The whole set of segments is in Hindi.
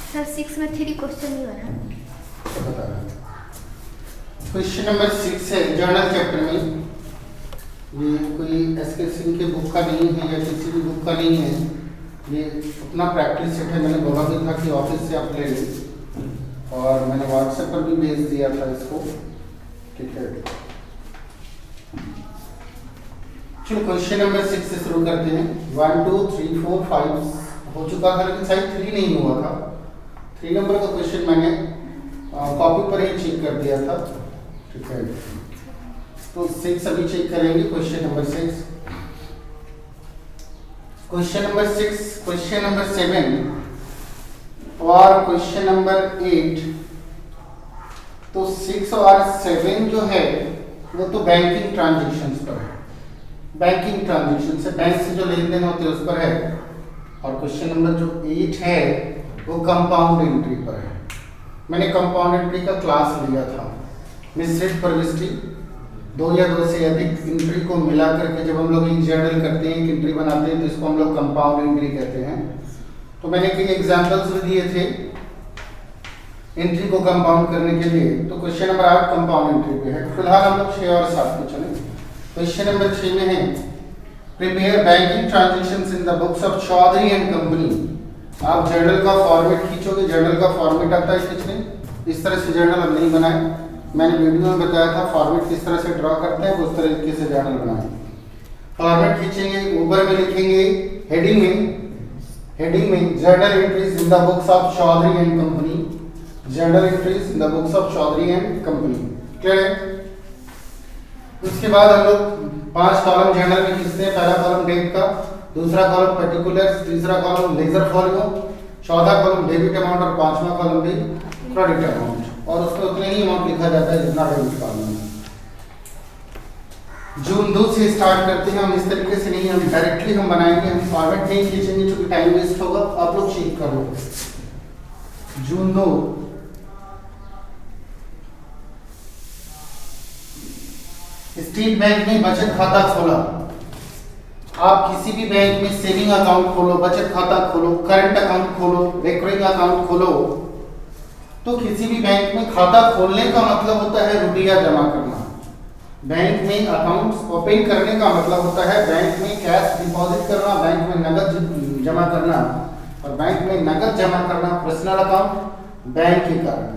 सर 6 में 3 क्वेश्चन ही बना। बता रहा हूँ। क्वेश्चन नंबर 6 है जर्नल चैप्टर में। ये कोई एसके सिंह के बुक का नहीं है या किसी भी बुक का नहीं है, ये अपना प्रैक्टिस सेट है। मैंने बोला भी था कि ऑफिस से आप ले लें और मैंने व्हाट्सएप पर भी भेज दिया था इसको। ठीक है, चलो क्वेश्चन नंबर 6 से शुरू करते हैं। 1 2 3 4 5 हो चुका था, लेकिन शायद 3 नहीं हुआ था। 3 नंबर का क्वेश्चन मैंने कॉपी पर ही चेक कर दिया था। ठीक है, तो 6 अभी चेक करेंगे। Question number 6, question number 6, question number 7 और क्वेश्चन नंबर 8। तो 6 और 7 जो है वो तो बैंकिंग ट्रांजैक्शंस पर है, बैंकिंग ट्रांजैक्शन से बैंक से जो लेन देन होते हैं उस पर है। और क्वेश्चन नंबर जो 8 है वो कंपाउंड एंट्री पर है। मैंने कंपाउंड एंट्री का क्लास लिया था। मिश्रित प्रविष्टि 2 या 2 से अधिक एंट्री को मिला करके जब हम लोग एक जर्नल करते हैं, एक एंट्री बनाते हैं, तो इसको हम लोग कंपाउंड एंट्री कहते हैं। तो मैंने कई एग्जांपल्स भी दिए थे एंट्री को कंपाउंड करने के लिए। तो क्वेश्चन नंबर 8 कंपाउंड एंट्री पे है। फिलहाल हम लोग 6 और 7 पे चलें। क्वेश्चन नंबर 6 में है prepare banking transactions in the books of Chaudhary and company. आप जर्नल का फॉर्मेट खींचोगे, जर्नल का फॉर्मेट आता है खींचने। इस तरह से जर्नल हम नहीं बनाए, मैंने वीडियो में बताया था फॉर्मेट किस तरह से ड्रॉ करते हैं, उस तरीके से जर्नल बनाए। फॉर्मेट खींचेंगे, ऊपर में लिखेंगे हेडिंग में journal entries in the books of Chaudhary and company, journal entries in the books of Chaudhary and company. Clear है? उसके बाद हम लोग 5 कॉलम जर्नल में खींचते हैं। पहला कॉलम डेट का, दूसरा कॉलम पर्टिकुलर्स, तीसरा कॉलम लेजर फॉलियो, चौथा कॉलम डेबिट अमाउंट और 5वां कॉलम भी क्रेडिट अमाउंट। और उसमें उतने ही अमाउंट लिखा जाता है जितना डेबिट कॉलम है। जून 2 से स्टार्ट करते हैं हम। इस तरीके से नहीं, हम डायरेक्टली हम बनाएंगे, हम फॉर्मेट नहीं खींचेंगे क्योंकि टाइम वेस्ट होगा। आप लोग चेक कर लो। जून 2, स्टेट बैंक में बचत खाता खोला। आप किसी भी बैंक में सेविंग अकाउंट खोलो, बचत खाता खोलो, करंट अकाउंट खोलो, रिकरिंग अकाउंट खोलो, तो किसी भी बैंक में खाता खोलने का मतलब होता है रुपया जमा करना। बैंक में अकाउंट ओपन करने का मतलब होता है बैंक में कैश डिपॉजिट करना, बैंक में नगद जमा करना। और बैंक में नगद जमा करना पर्सनल अकाउंट बैंक के कारण,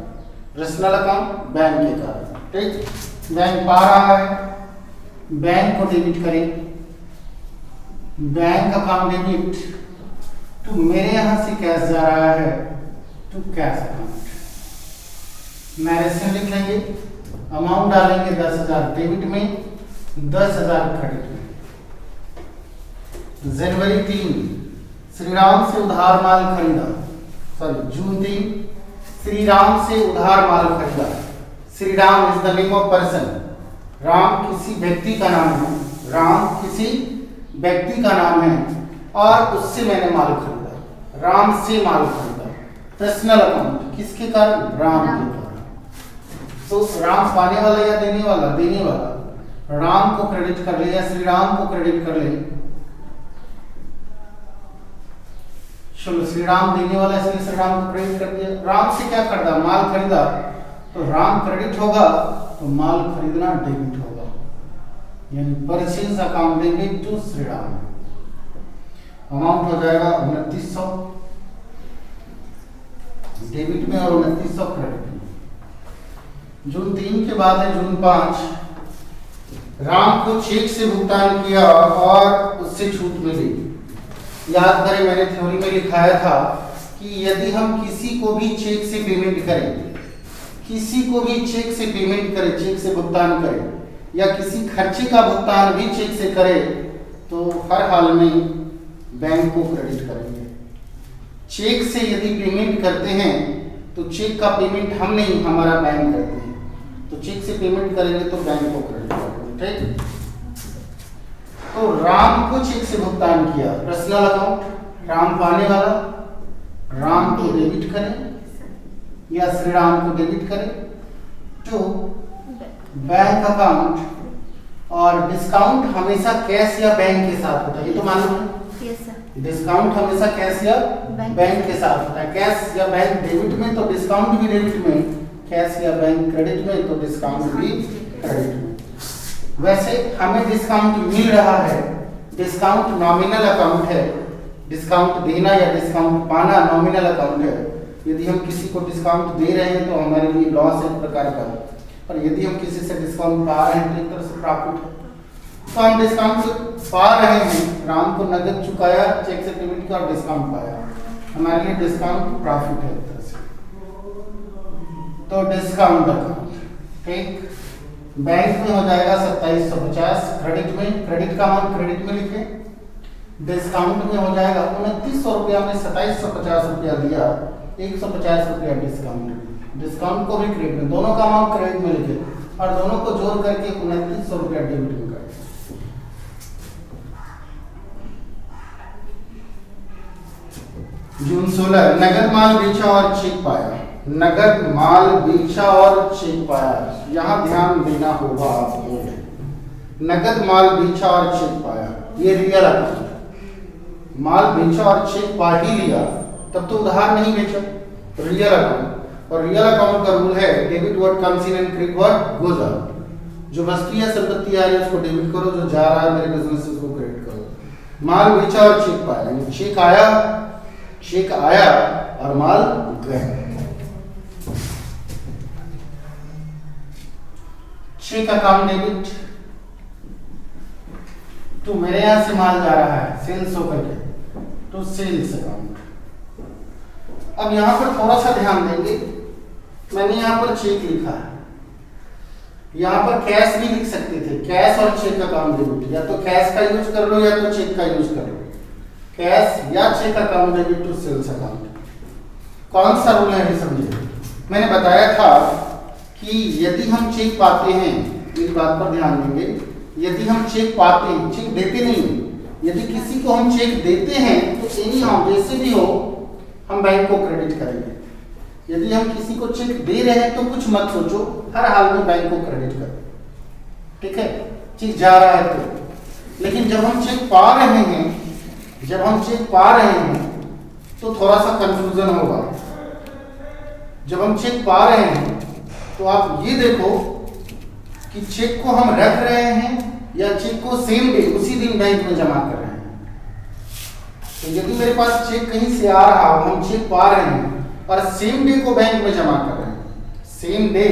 पर्सनल अकाउंट बैंक के कारण। ठीक, बैंक पा रहा है, बैंक को डेबिट करें। बैंक अकाउंट डेबिट तो मेरे यहां से कैश जा रहा है टू कैश अकाउंट। नरेशन लिख लेंगे, अमाउंट डालेंगे 10,000 डेबिट में, 10,000 क्रेडिट में। जनवरी 3 श्री राम से उधार माल खरीदा। सॉरी, जून 3 श्री राम से उधार माल खरीदा। Shri Ram is the name of person. Ram किसी व्यक्ति का नाम है, राम किसी व्यक्ति का नाम है और उससे मैंने माल खरीदा। राम से माल खरीदा। पर्सनल अकाउंट किसके कारण? राम के कारण। तो राम पाने वाला या देने वाला? देने वाला। राम को क्रेडिट कर ले या श्री राम को क्रेडिट कर ले। चलो, श्री राम देने वाला इसलिए श्री राम को क्रेडिट कर दिया। राम से क्या खरीदा? माल खरीदा, तो राम क्रेडिट होगा तो माल खरीदना डेबिट होगा, यानी purchase account debit to Shri Ram. Amount हो जाएगा 2900 डेबिट में और 2900 क्रेडिट में। जून 3 के बाद है जून 5। राम को चेक से भुगतान किया और उससे छूट मिली। याद करें, मैंने थ्योरी में लिखाया था कि यदि हम किसी को भी चेक से पेमेंट करें, किसी को भी चेक से पेमेंट करें, चेक से भुगतान करें, या किसी खर्चे का भुगतान भी चेक से करें, तो हर हाल में बैंक को क्रेडिट करेंगे। चेक से यदि पेमेंट करते हैं तो चेक का पेमेंट हम नहीं, हमारा बैंक करते हैं। तो चेक से पेमेंट करेंगे तो बैंक को क्रेडिट करेंगे। ठीक, तो राम को चेक से भुगतान किया, पर्सनल अकाउंट, राम पाने वाला, राम को डेबिट करें या श्री राम को डेबिट करें टू बैंक अकाउंट। और डिस्काउंट हमेशा कैश या बैंक के साथ होता है, ये तो मालूम है। Yes sir. डिस्काउंट हमेशा कैश या बैंक के साथ होता है। कैश या बैंक डेबिट में तो डिस्काउंट भी डेबिट में, कैश या बैंक क्रेडिट में तो डिस्काउंट भी क्रेडिट में। वैसे हमें डिस्काउंट मिल रहा है, डिस्काउंट नॉमिनल अकाउंट है, डिस्काउंट देना या डिस्काउंट पाना नॉमिनल अकाउंट है। यदि हम किसी को डिस्काउंट दे रहे हैं तो हमारे लिए लॉस है एक प्रकार का, और यदि हम किसी से डिस्काउंट पा रहे हैं तो एक तरह से प्रॉफिट है। तो हम डिस्काउंट पा रहे हैं, राम को नगद चुकाया, चेक से पेमेंट किया और डिस्काउंट पाया, हमारे लिए डिस्काउंट प्रॉफिट है एक तरह से। तो डिस्काउंट अकाउंट ठीक, बैंक में हो जाएगा 2750, क्रेडिट में, क्रेडिट का अमाउंट क्रेडिट में लिखे, डिस्काउंट में हो जाएगा 2900 रुपया में 2750 रुपया दिया, 150 रुपया डिस्काउंट, डिस्काउंट को भी क्रेडिट में, दोनों का अमाउंट क्रेडिट में लिखे और दोनों को जोड़ करके 2900 रुपया डेबिट में कर। जून 16, नगद माल बेचा और चेक पाया, नगद माल बेचा और चेक पाया, यहां ध्यान देना होगा आपको। नगद माल बेचा और चेक पाया, ये रियल अकाउंट, माल बेचा और चेक पा ही लिया तब तो उधार नहीं बेचा, रियल अकाउंट। और रियल अकाउंट का रूल है debit what comes in and credit what goes out. जो वस्तु या संपत्ति आ रही है उसको डेबिट करो, जो जा रहा है मेरे बिजनेस से उसको क्रेडिट करो। माल बेचा और चेक पाया, चेक आया, चेक आया और माल गया। चेक अकाउंट डेबिट तो मेरे यहां से माल जा रहा है सेल्स होकर के तो सेल्स अकाउंट। अब यहां पर थोड़ा सा ध्यान देंगे, मैंने यहां पर चेक लिखा है, यहां पर कैश भी लिख सकते थे, कैश और चेक अकाउंट डेबिट, या तो कैश का यूज कर लो या तो चेक का यूज कर लो, कैश या cheque account debit to sales account. कौन सा रूल है समझिए। मैंने बताया था कि यदि हम चेक पाते हैं, इस बात पर ध्यान देंगे, यदि हम चेक पाते हैं, चेक देते नहीं, यदि किसी को हम चेक देते हैं तो एनी हाउ जैसे भी हो हम बैंक को क्रेडिट करेंगे। यदि हम किसी को चेक दे रहे हैं तो कुछ मत सोचो, हर हाल में बैंक को क्रेडिट करो, ठीक है, चेक जा रहा है तो। लेकिन जब हम चेक पा रहे हैं, जब हम चेक पा रहे हैं तो थोड़ा सा कंफ्यूजन होगा। जब हम चेक पा रहे हैं तो आप ये देखो कि चेक को हम रख रहे हैं या चेक को सेम डे उसी दिन बैंक में जमा कर रहे हैं। तो यदि मेरे पास चेक कहीं से आ रहा हो, हम चेक पा रहे हैं और सेम डे को बैंक में जमा कर रहे हैं, सेम डे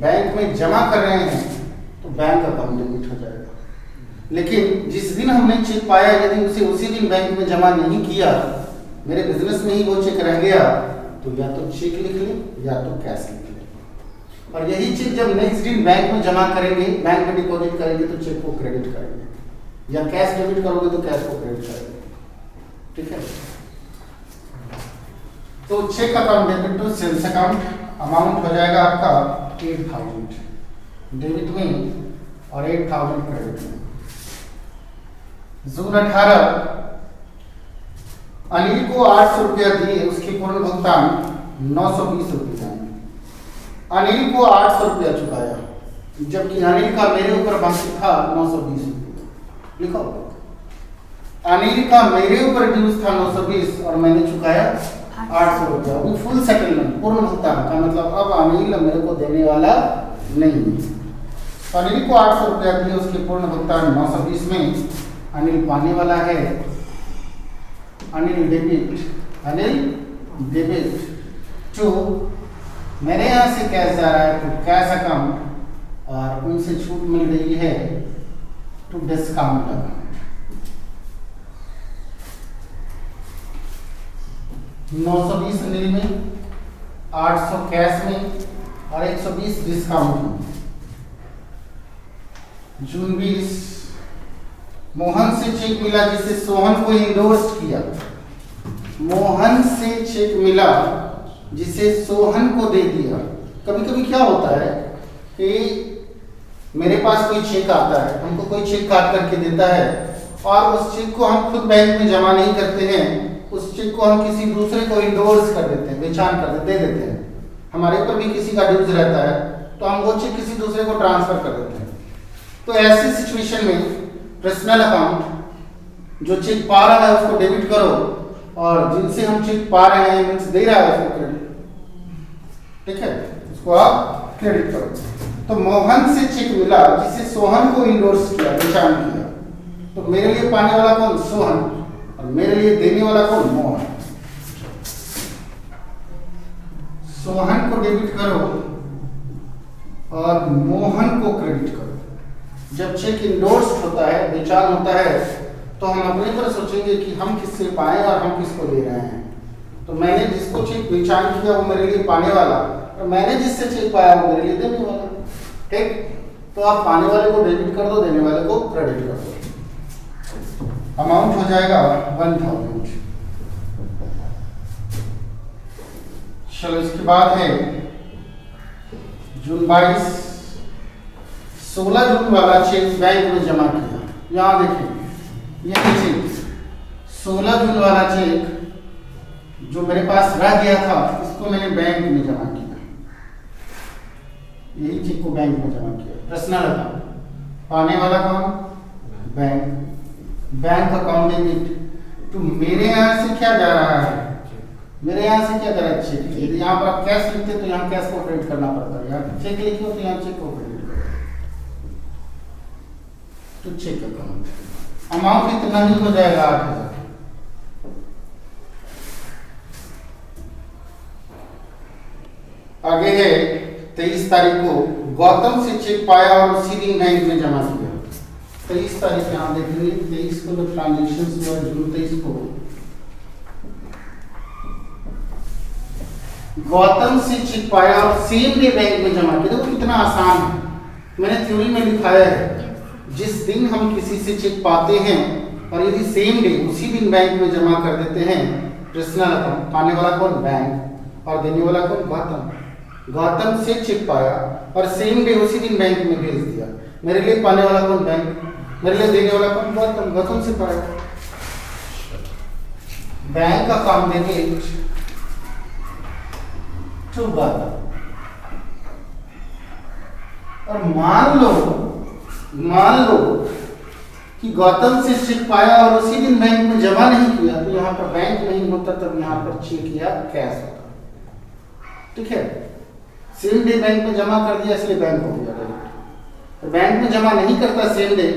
बैंक में जमा कर रहे हैं तो बैंक अकाउंट डेबिट हो जाएगा। लेकिन जिस दिन हमने चेक पाया यदि उसे उसी दिन बैंक में जमा नहीं किया, मेरे बिजनेस में ही वो चेक रह गया, तो या तो चेक लिख ले या तो कैश लिख ले। और यही चेक जब नेक्स्ट दिन बैंक में जमा करेंगे, बैंक में डिपॉजिट करेंगे तो चेक को क्रेडिट करेंगे, या कैश डेबिट करोगे तो कैश को क्रेडिट करेंगे, ठीक है। तो cheque account debit to sales account, amount हो जाएगा आपका 8000 डेबिट में और 8000 क्रेडिट में। जून 18, अनिल को 800 रुपया दिए, उसके पूर्ण भुगतान 920 रुपया। अनिल को 800 रुपया चुकाया, जबकि अनिल का मेरे ऊपर बाकी था 920 रुपया। लिखो, अनिल का मेरे ऊपर ड्यूज था 920 और मैंने चुकाया 800 रुपया। वो फुल सेटलमेंट, पूर्ण भुगतान का मतलब अब अनिल मेरे को देने वाला नहीं है। तो अनिल को 800 रुपया दिए, उसके पूर्ण भुगतान 920 में अनिल पाने वाला है। अनिल डेबिट टू, मेरे यहाँ से कैश जा रहा है तो कैश अकाउंट, और उनसे छूट मिल रही है टू डिस्काउंट अकाउंट। 920 अनिल में, 800 कैश में और 120 डिस्काउंट में। जून 20, मोहन से चेक मिला जिसे सोहन को इंडोर्स किया। मोहन से चेक मिला जिसे सोहन को दे दिया। कभी कभी क्या होता है कि मेरे पास कोई चेक आता है, हमको कोई चेक काट करके देता है और उस चेक को हम खुद बैंक में जमा नहीं करते हैं, उस चेक को हम किसी दूसरे को इंडोर्स कर देते हैं, बेचान कर दे देते हैं। हमारे ऊपर भी किसी का ड्यूज रहता है तो हम वो चेक किसी दूसरे को ट्रांसफर कर देते हैं। तो ऐसी सिचुएशन में पर्सनल अकाउंट जो चेक पा रहा है उसको डेबिट करो, और जिनसे हम चेक पा रहे हैं मीन्स दे रहा है उसको क्रेडिट। ठीक है, उसको आप क्रेडिट करो। तो मोहन से चेक मिला जिसे सोहन को इंडोर्स किया, निशान किया। तो मेरे लिए पाने वाला कौन? सोहन, और मेरे लिए देने वाला कौन? मोहन। सोहन को डेबिट करो और मोहन को क्रेडिट करो। जब चेक इंडोर्स होता है, बेचान होता है, तो हम अपने पर सोचेंगे कि हम किससे पाए और हम किसको दे रहे हैं। तो मैंने जिसको चेक बेचान किया वो मेरे लिए पाने वाला, और मैंने जिससे चेक पाया वो मेरे लिए देने वाला। ठीक, तो आप पाने वाले को डेबिट कर दो, देने वाले को क्रेडिट कर दो। अमाउंट हो जाएगा 1000। चलो इसके बाद है जून 22, 16 जून वाला चेक बैंक में जमा किया। यहाँ देखिए ये चेक 16 जून वाला चेक जो मेरे पास रह गया था, इसको मैंने बैंक में जमा किया। यही चेक को बैंक में जमा किया। पर्सनल अकाउंट, पाने वाला कौन? बैंक। Bank account debit. तो मेरे यहाँ से क्या जा रहा है? मेरे यहाँ से क्या जा रहा है? चेक। यदि यहाँ पर आप कैश लिखते तो यहाँ कैश को क्रेडिट करना पड़ता है, यहाँ चेक लिखे हो तो यहाँ चेक को क्रेडिट करो। तो चेक अकाउंट अमाउंट इतना ही हो जाएगा 8000। आगे है 23 तारीख को गौतम से चेक पाया और उसी दिन बैंक में जमा किया। 23 तारीख यहाँ देखेंगे, 23 को जो ट्रांजेक्शन हुआ जून 23 को गौतम से चेक पाया और सेम डे बैंक में जमा किया। देखो कितना आसान है, मैंने थ्योरी में लिखाया है। जिस दिन हम किसी से चेक पाते हैं और यदि सेम डे उसी दिन बैंक में जमा कर देते हैं, पर्सनल अकाउंट, पाने वाला कौन? बैंक, और देने वाला कौन? गौतम। गौतम से चेक पाया और सेम डे उसी दिन बैंक में भेज दिया। मेरे लिए पाने वाला कौन? बैंक, मेरे लिए देने वाला कौन? गौतम। गौतम से पाया। Bank account debit to Gautam. और मान लो कि गौतम से चेक पाया और उसी दिन बैंक में जमा नहीं किया, तो यहाँ पर बैंक नहीं होता, तब यहाँ पर चेक या कैश होता। ठीक है, सेम डे बैंक में जमा कर दिया इसलिए बैंक हो गया डायरेक्ट। तो बैंक में जमा नहीं करता सेम डे,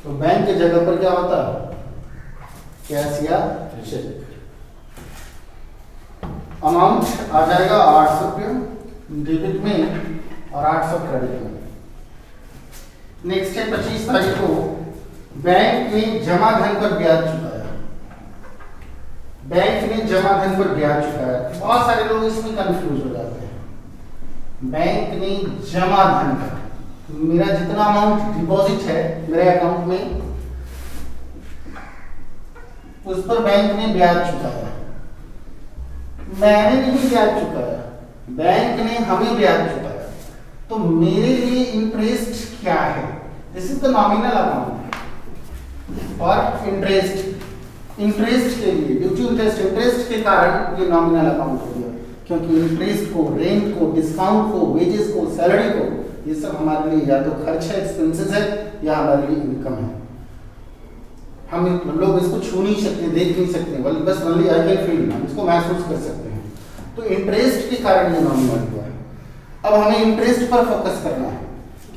तो बैंक के जगह पर क्या होता? कैश या चेक। अमाउंट आ जाएगा 800 रुपये डेबिट में और 800 क्रेडिट में। नेक्स्ट है 25 तारीख को बैंक ने जमा धन पर ब्याज चुकाया। बैंक ने जमा धन पर ब्याज चुकाया। बहुत सारे लोग इसमें कंफ्यूज हो जाते हैं। बैंक ने जमा धन पर, मेरा जितना अमाउंट डिपॉजिट है मेरे अकाउंट में, उस पर बैंक ने ब्याज चुकाया। मैंने नहीं ब्याज चुकाया, बैंक ने हमें ब्याज चुकाया। तो मेरे लिए इंटरेस्ट क्या है? This is the nominal amount और इंटरेस्ट के लिए ड्यू टू इंटरेस्ट के कारण ये नॉमिनल अकाउंट हो गया, क्योंकि इंटरेस्ट को, रेंट को, डिस्काउंट को, वेजेस को, सैलरी को, ये सब हमारे लिए या तो खर्च है, एक्सपेंसेस है, या हमारे लिए इनकम है। हम लोग इसको छू नहीं सकते, देख नहीं सकते, बस ओनली आई कैन फील, हम इसको महसूस कर सकते हैं। तो इंटरेस्ट के कारण ये नॉमिनल हुआ है। अब हमें इंटरेस्ट पर फोकस करना है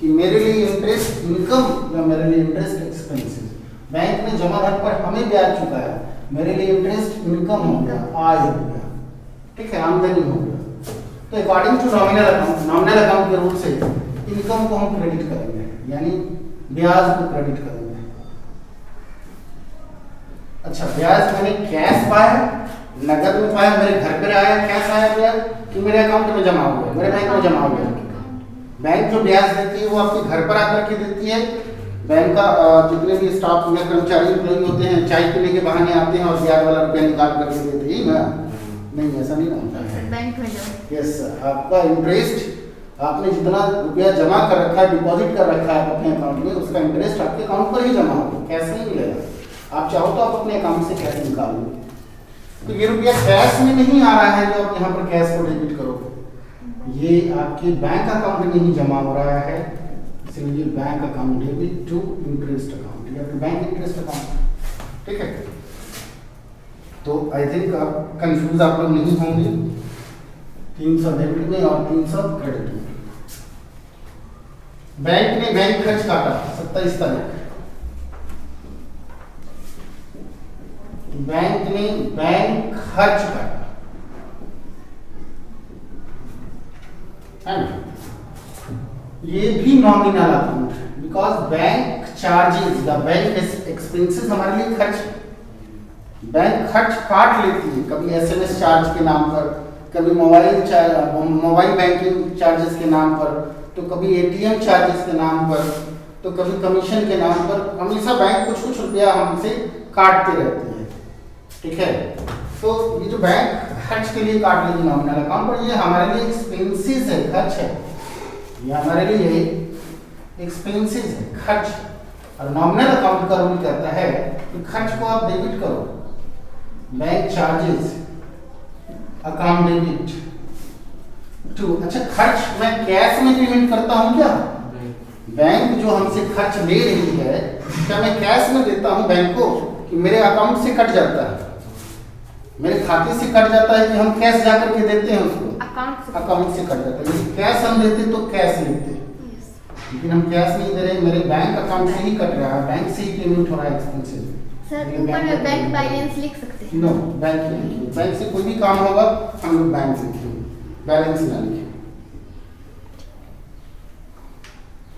कि मेरे लिए इंटरेस्ट इनकम या मेरे लिए इंटरेस्ट एक्सपेंसेस। बैंक ने जमा धन पर हमें ब्याज चुकाया, मेरे लिए इंटरेस्ट इनकम हो गया, आय हो गया। ठीक है, आमदनी हो गया। तो अकॉर्डिंग टू नॉमिनल अकाउंट के रूल से इनकम को हम क्रेडिट करेंगे, यानी ब्याज को क्रेडिट करेंगे। अच्छा, ब्याज मैंने कैश पाया, नगद में पाया, मेरे घर पर आया, कैश आया ब्याज कि मेरे अकाउंट में जमा हो गया, मेरे बैंक में जमा हो गया। बैंक जो ब्याज देती है वो आपके घर पर आकर के देती है। बैंक का जितने भी स्टाफ में कर्मचारी एम्प्लॉई होते हैं, चाय पीने के बहाने आते हैं और ब्याज वाला रुपया निकाल करके देते हैं ना? नहीं, ऐसा नहीं होता है। बैंक में जाओ। यस, आपका इंटरेस्ट, आपने जितना रुपया जमा कर रखा है, डिपॉजिट कर रखा है अपने अकाउंट में, उसका इंटरेस्ट आपके अकाउंट पर ही जमा होगा, कैश नहीं मिलेगा। आप चाहो तो आप अपने अकाउंट से कैश निकाल लो। तो ये रुपया कैश में नहीं आ रहा है जो आप यहाँ पर कैश को डेबिट करोगे, ये आपके बैंक अकाउंट में ही जमा हो रहा है, इसलिए bank account debit to interest account या फिर बैंक इंटरेस्ट अकाउंट। ठीक है, तो आई थिंक आप कंफ्यूज आप लोग नहीं होंगे। 300 डेबिट में और 300 क्रेडिट में। बैंक ने बैंक खर्च काटा 27 तारीख, बैंक ने बैंक खर्च काटा है ना, ये भी nominal account, because bank charges the bank expenses हमारे लिए खर्च है। बैंक खर्च काट लेती है, कभी एसएमएस चार्ज के नाम पर, कभी मोबाइल बैंकिंग चार्जेस के नाम पर, तो कभी एटीएम चार्जेस के नाम पर, तो कभी कमीशन के नाम पर। हमेशा बैंक कुछ कुछ रुपया हमसे काटते रहती है, ठीक है। तो ये जो बैंक खर्च के लिए काट लेगी नॉमिनल अकाउंट, पर ये हमारे लिए एक्सपेंसेस है, खर्च है, ये हमारे लिए एक्सपेंसेस है, खर्च। और नॉमिनल अकाउंट का रूल कहता है कि खर्च को आप डेबिट करो, bank charges account debit to. अच्छा, खर्च मैं कैश में पेमेंट करता हूं क्या? बैंक जो हमसे खर्च ले रही है, क्या मैं कैश में देता हूं बैंक को कि मेरे अकाउंट से कट जाता है, मेरे खाते से कट जाता है, कि हम कैश जाकर के देते हैं उसको? अकाउंट से कट जाता है। कैश हम देते तो कैश लेते, लेकिन हम कैश नहीं दे रहे, मेरे बैंक अकाउंट से ही कट रहा है, बैंक से ही पेमेंट हो रहा है एक्सपेंसेस। सर ऊपर में बैंक बैलेंस लिख सकते हैं? नो, बैंक नहीं लिखिए, बैंक से कोई भी काम होगा हम लोग बैंक लिखेंगे, बैलेंस ना लिखें।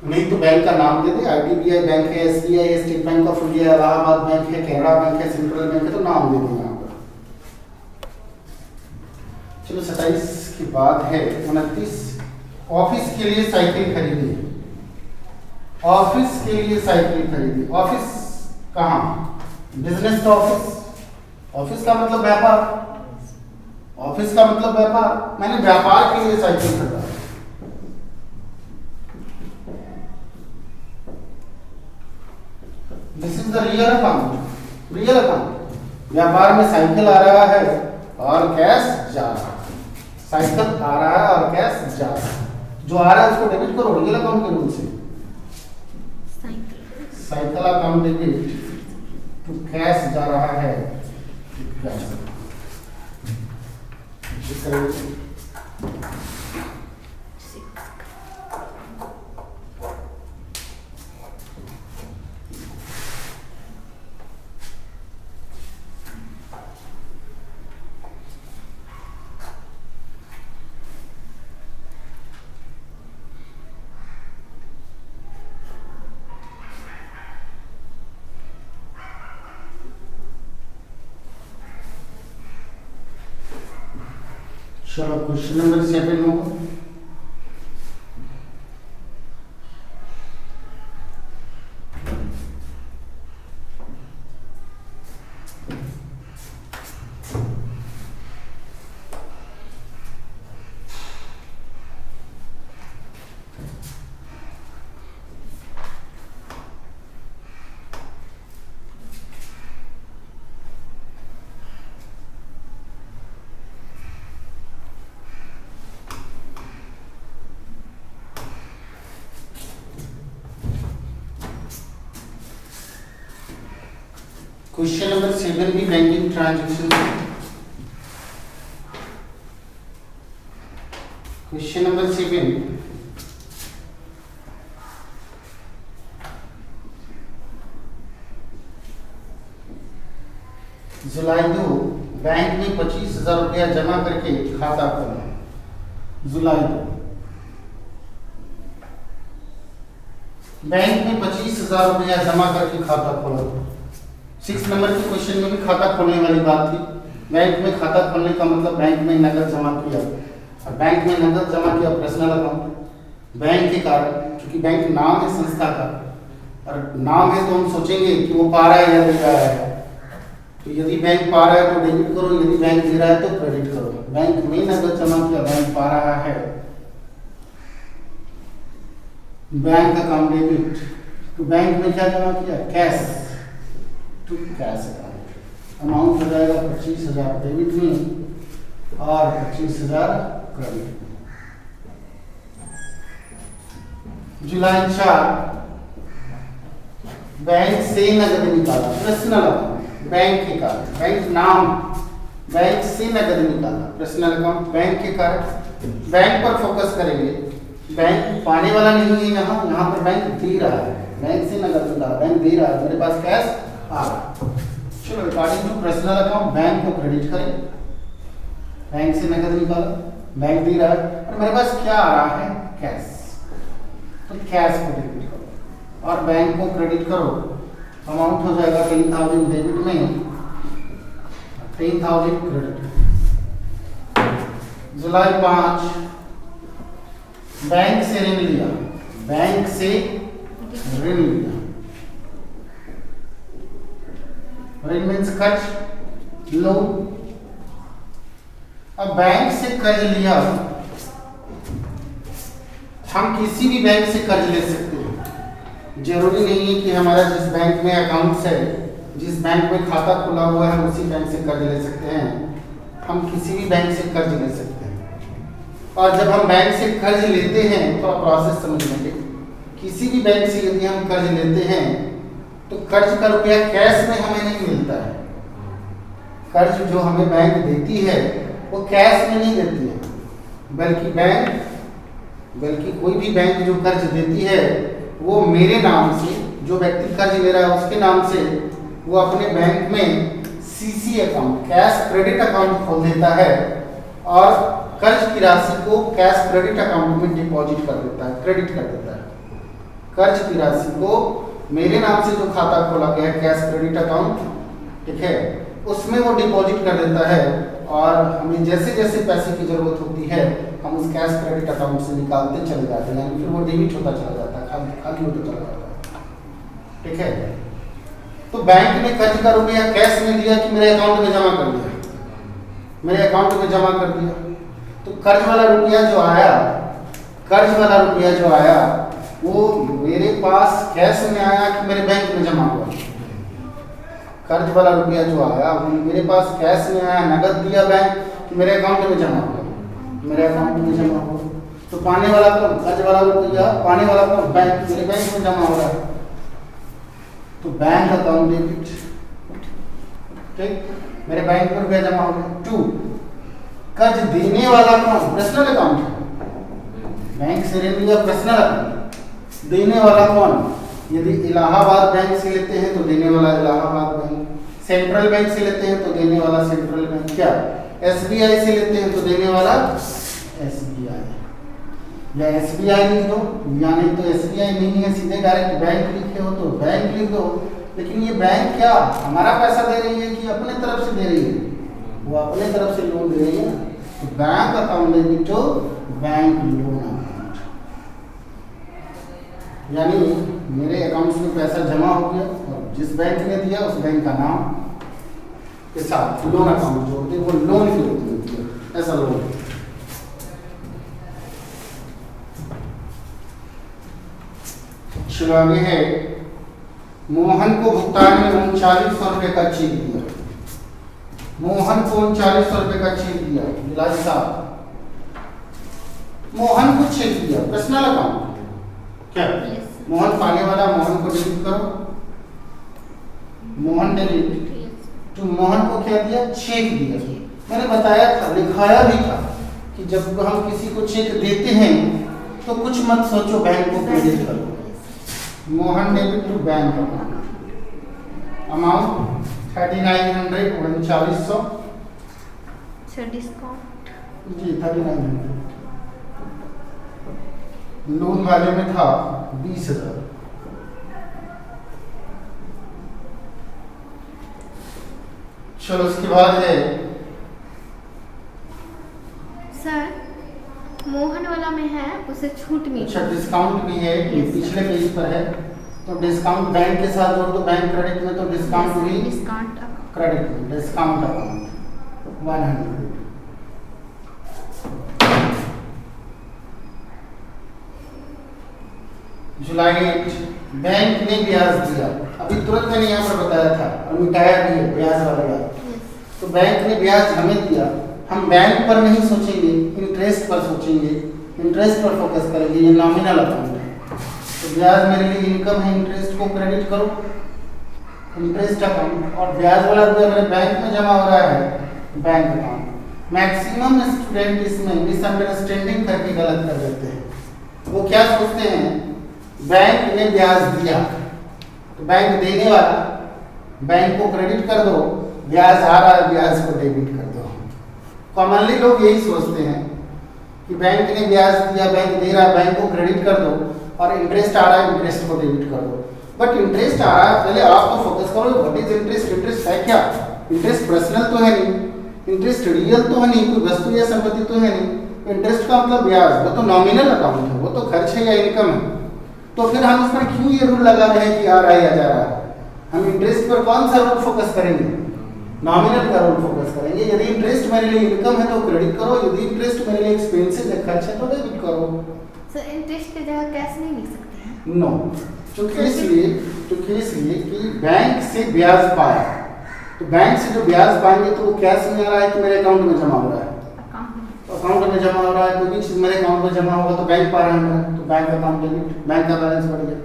नहीं तो बैंक का नाम दे दे, आईडीबीआई बैंक है, एसबीआई है, state bank of India, Allahabad bank है, कैनरा बैंक है, सेंट्रल बैंक है, तो नाम दे दें यहाँ पर। चलो 27 की बात है। 29, ऑफिस के लिए साइकिल खरीदी, ऑफिस के लिए साइकिल खरीदी। ऑफिस कहाँ? बिजनेस का ऑफिस, ऑफिस का मतलब व्यापार, ऑफिस का मतलब व्यापार, मैंने व्यापार के लिए साइकिल खरीदा। This is the real account, real account. व्यापार में साइकिल आ रहा है और कैश जा रहा है, साइकिल आ रहा है और कैश जा रहा है। जो आ रहा है उसको डेबिट करो रियल अकाउंट के रूल से। साइकिल अकाउंट डेबिट तो कैश जा रहा है, कैश। चलो क्वेश्चन नंबर 7 होगा। क्वेश्चन नंबर 7 भी बैंकिंग ट्रांजैक्शन। क्वेश्चन नंबर 7, जुलाई 2 बैंक में 25,000 रुपया जमा करके खाता खोला। जुलाई 2 बैंक में 25,000 रुपया जमा करके खाता खोला। 6 नंबर के क्वेश्चन में भी खाता खोलने वाली बात थी। बैंक में खाता खोलने का मतलब बैंक में नकद जमा किया, और बैंक में नकद जमा किया पर्सनल अकाउंट। बैंक के कारण, क्योंकि बैंक नाम है संस्था का, और नाम है तो हम सोचेंगे कि वो पा रहा है या दे रहा है। तो यदि बैंक पा रहा है तो डेबिट करो, यदि बैंक दे रहा है तो क्रेडिट करो। बैंक में नकद जमा किया, बैंक पा रहा है, बैंक अकाउंट डेबिट। तो बैंक में क्या जमा किया? Cash, to cash account. Amount हो जाएगा 25,000 डेबिट में और 25,000 क्रेडिट में। जुलाई 4 बैंक से नकद निकाला, पर्सनल अकाउंट। बैंक के कारण, बैंक नाम, बैंक से नकद निकाला, पर्सनल अकाउंट बैंक के कारण। बैंक पर फोकस करेंगे, बैंक पाने वाला नहीं है, यहाँ पर बैंक दे रहा है, बैंक से नकद निकाला, बैंक दे रहा है, मेरे पास कैश आ रहा। चलो according to personal account bank को क्रेडिट करें, बैंक से नकद निकाला, बैंक दे रहा है और मेरे पास क्या आ रहा है, कैश, तो कैश को डेबिट करो और बैंक को क्रेडिट करो। अमाउंट हो जाएगा 10,000 डेबिट में, 10,000 क्रेडिट। जुलाई 5 बैंक से ऋण लिया, बैंक से ऋण लिया, ऋण मीन्स खर्च, लोन। अब बैंक से कर्ज लिया, हम किसी भी बैंक से कर्ज ले सकते हैं, जरूरी नहीं है कि हमारा जिस बैंक में अकाउंट है, जिस बैंक में खाता खुला हुआ है हम उसी बैंक से कर्ज ले सकते हैं, हम किसी भी बैंक से कर्ज ले सकते हैं। और जब हम बैंक से कर्ज लेते हैं तो प्रोसेस समझ लेंगे, किसी भी बैंक से यदि हम कर्ज लेते हैं तो कर्ज का रुपया कैश में हमें नहीं मिलता है, कर्ज जो हमें बैंक देती है वो कैश में नहीं देती है, बल्कि कोई भी बैंक जो कर्ज देती है वो मेरे नाम से, जो व्यक्ति कर्ज ले रहा है उसके नाम से वो अपने बैंक में CC account, cash credit account खोल देता है और कर्ज की राशि को कैश क्रेडिट अकाउंट में डिपॉजिट कर देता है, क्रेडिट कर देता है। कर्ज की राशि को मेरे नाम से जो खाता खोला गया है कैश क्रेडिट अकाउंट, ठीक है, उसमें वो डिपॉजिट कर देता है और हमें जैसे जैसे पैसे की जरूरत होती है हम उस कैश क्रेडिट अकाउंट से निकालते चले जाते हैं, यानी फिर वो डेबिट होता चला जाता है, खाली होता चला जाता है, ठीक है। तो बैंक ने कर्ज का रुपया कैश में दिया कि मेरे अकाउंट में जमा कर दिया, मेरे अकाउंट में जमा कर दिया, तो कर्ज वाला रुपया जो आया, कर्ज वाला रुपया जो आया वो मेरे पास कैश में आया कि मेरे बैंक में जमा हुआ। कर्ज वाला रुपया जो आया वो मेरे पास कैश में आया, नगद दिया बैंक कि मेरे अकाउंट में जमा हुआ, मेरे अकाउंट में जमा हुआ। तो पाने वाला कौन, कर्ज वाला रुपया, पाने वाला कौन, बैंक, मेरे बैंक में जमा हो रहा है, तो बैंक अकाउंट डेबिट, ठीक, मेरे बैंक में रुपया जमा हो गया। 2 कर्ज देने वाला कौन, पर्सनल अकाउंट, बैंक से ऋण लिया, पर्सनल अकाउंट। देने वाला कौन, यदि इलाहाबाद बैंक से लेते हैं तो देने वाला इलाहाबाद बैंक, सेंट्रल बैंक से लेते हैं तो देने वाला सेंट्रल बैंक, क्या एसबीआई से लेते हैं तो देने वाला एसबीआई, या एसबीआई लिख दो, या नहीं तो एसबीआई नहीं है सीधे डायरेक्ट बैंक लिखे हो तो बैंक लिख दो। लेकिन ये बैंक क्या हमारा पैसा दे रही है कि अपने तरफ से दे रही है, वो अपने तरफ से लोन दे रही है, तो बैंक अकाउंट डेबिट तो बैंक लोन अकाउंट, यानी मेरे अकाउंट में पैसा जमा हो गया और जिस बैंक ने दिया उस बैंक का नाम के साथ लोन अकाउंट जो होते हैं वो लोन की होती है, ऐसा लोन। चलो आगे है, मोहन को भुगतान में 3900 रुपये का चेक दिया, मोहन को 3900 रुपये का चेक दिया, बिलाज साहब मोहन को चेक दिया, पर्सनल अकाउंट क्या, मोहन पाने वाला, मोहन को डेबिट करो, मोहन डेबिट, तो मोहन को क्या दिया, चेक दिया। मैंने बताया था, लिखाया भी था कि जब हम किसी को चेक देते हैं तो कुछ मत सोचो, बैंक को क्रेडिट करो। Mohan debit to bank amount 3900, 3900 discount जी 3900, लोन वाले में था 20,000। चलो उसके बाद है सर, मोहन वाला में है उसे छूट मिली, अच्छा डिस्काउंट भी है, पिछले पेज पर है, तो डिस्काउंट बैंक के साथ जोड़ दो, बैंक क्रेडिट में तो डिस्काउंट भी डिस्काउंट क्रेडिट में, डिस्काउंट अकाउंट 100। जुलाई 8 बैंक ने ब्याज दिया, अभी तुरंत मैंने यहाँ पर बताया था और मिटाया भी है ब्याज वाला ब्याज। तो बैंक ने ब्याज हमें दिया, हम बैंक पर नहीं सोचेंगे, इंटरेस्ट पर सोचेंगे, इंटरेस्ट पर फोकस करेंगे, ये नॉमिनल अकाउंट है। तो ब्याज मेरे लिए इनकम है, इंटरेस्ट को क्रेडिट करो, इंटरेस्ट अकाउंट, और ब्याज वाला रुपया मेरे बैंक में जमा हो रहा है बैंक अकाउंट। मैक्सिमम स्टूडेंट इसमें मिसअंडरस्टैंडिंग करके गलत कर देते हैं। वो क्या सोचते हैं, बैंक ने ब्याज दिया तो बैंक देने वाला, बैंक को क्रेडिट कर दो, ब्याज आ रहा है ब्याज को डेबिट कर दो। कॉमनली लोग यही सोचते हैं कि बैंक ने ब्याज दिया, बैंक दे रहा है, बैंक को क्रेडिट कर दो, और इंटरेस्ट आ रहा है इंटरेस्ट को डेबिट कर दो। बट इंटरेस्ट आ रहा है, पहले आप तो फोकस करो व्हाट इज इंटरेस्ट। इंटरेस्ट है क्या? इंटरेस्ट पर्सनल तो है नहीं, इंटरेस्ट रियल तो है नहीं, कोई वस्तु या संपत्ति तो है नहीं। इंटरेस्ट का मतलब ब्याज, वो तो नॉमिनल अकाउंट है, वो तो खर्च है या इनकम है। तो फिर हम उस पर क्यों ये रूल लगा रहे हैं कि आ रहा है या जा रहा है? हम इंटरेस्ट पर कौन सा रूल फोकस करेंगे? नॉमिनल का रूल फोकस करेंगे। यदि इंटरेस्ट मेरे लिए इनकम है तो क्रेडिट करो, यदि इंटरेस्ट मेरे लिए एक्सपेंसेस है, खर्च है, तो डेबिट करो। सर इंटरेस्ट की जगह कैश नहीं लिख सकते हैं? नो, क्योंकि इसलिए कि बैंक से ब्याज पाया, तो बैंक से जो ब्याज पाएंगे तो वो कैश में आ रहा है कि मेरे अकाउंट में जमा हो रहा है? अकाउंट में जमा हो रहा है। कोई भी चीज मेरे अकाउंट में जमा होगा तो बैंक पा रहा है मेरा, तो बैंक अकाउंट डेबिट, बैंक का बैलेंस बढ़ गया।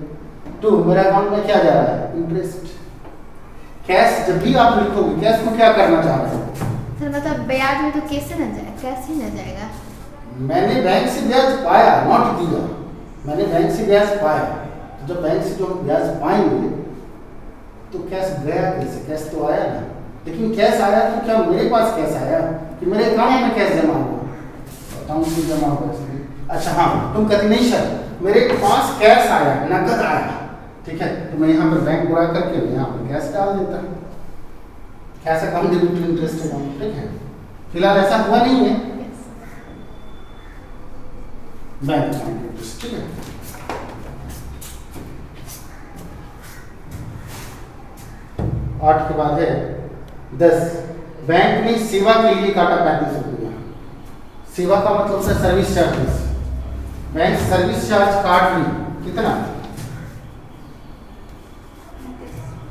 तो मेरे अकाउंट में क्या जा रहा है? इंटरेस्ट। कैश जब भी आप लिखोगे, कैश को क्या करना चाह रहे हो? सर मतलब ब्याज में तो कैसे न जाएगा, कैश ही न जाएगा। मैंने बैंक से ब्याज पाया, नॉट दिया। मैंने बैंक से ब्याज पाया, तो जब बैंक से जो हम ब्याज पाएंगे तो कैश गया कैसे? कैश तो आया ना। लेकिन कैश आया तो क्या मेरे पास कैश आया कि मेरे अकाउंट में कैश जमा हुआ? अकाउंट में जमा हुआ इसलिए। अच्छा हाँ, तुम कहती नहीं सर मेरे पास कैश आया, नकद आया, ठीक है, तो मैं यहाँ पर बैंक बुरा करके मैं यहाँ पर कैश डाल देता हूँ, cash account debit to interest account, ठीक है। फिलहाल ऐसा हुआ नहीं है, बैंक अकाउंट इंटरेस्ट, ठीक है। आठ के बाद है 10। बैंक ने सेवा के लिए काटा 35 रुपया। सेवा का मतलब है service charges. Bank service charge काट ली, कितना?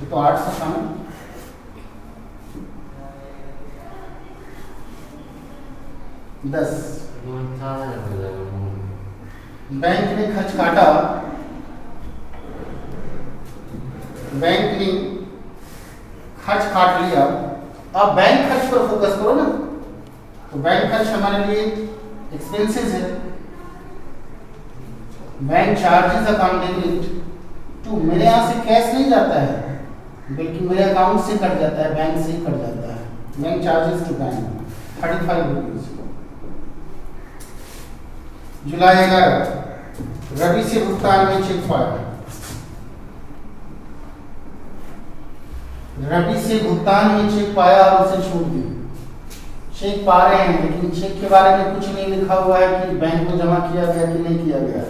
तो 8 से कम। बैंक ने खर्च काटा, बैंक ने खर्च काट लिया। अब बैंक खर्च पर फोकस करो ना, तो बैंक खर्च हमारे लिए एक्सपेंसेस है। बैंक चार्जेस अकाउंट डेबिट तो मेरे यहाँ से कैश नहीं जाता है, बल्कि मेरे अकाउंट से कट जाता है, बैंक से ही कट जाता है। Bank charges to bank 35 rupees. जुलाई 11, रवि से भुगतान में चेक पाया। रवि से भुगतान में चेक पाया और उसे छूट दी। चेक पा रहे हैं लेकिन चेक के बारे में कुछ नहीं लिखा हुआ है कि बैंक में जमा किया गया कि नहीं किया गया।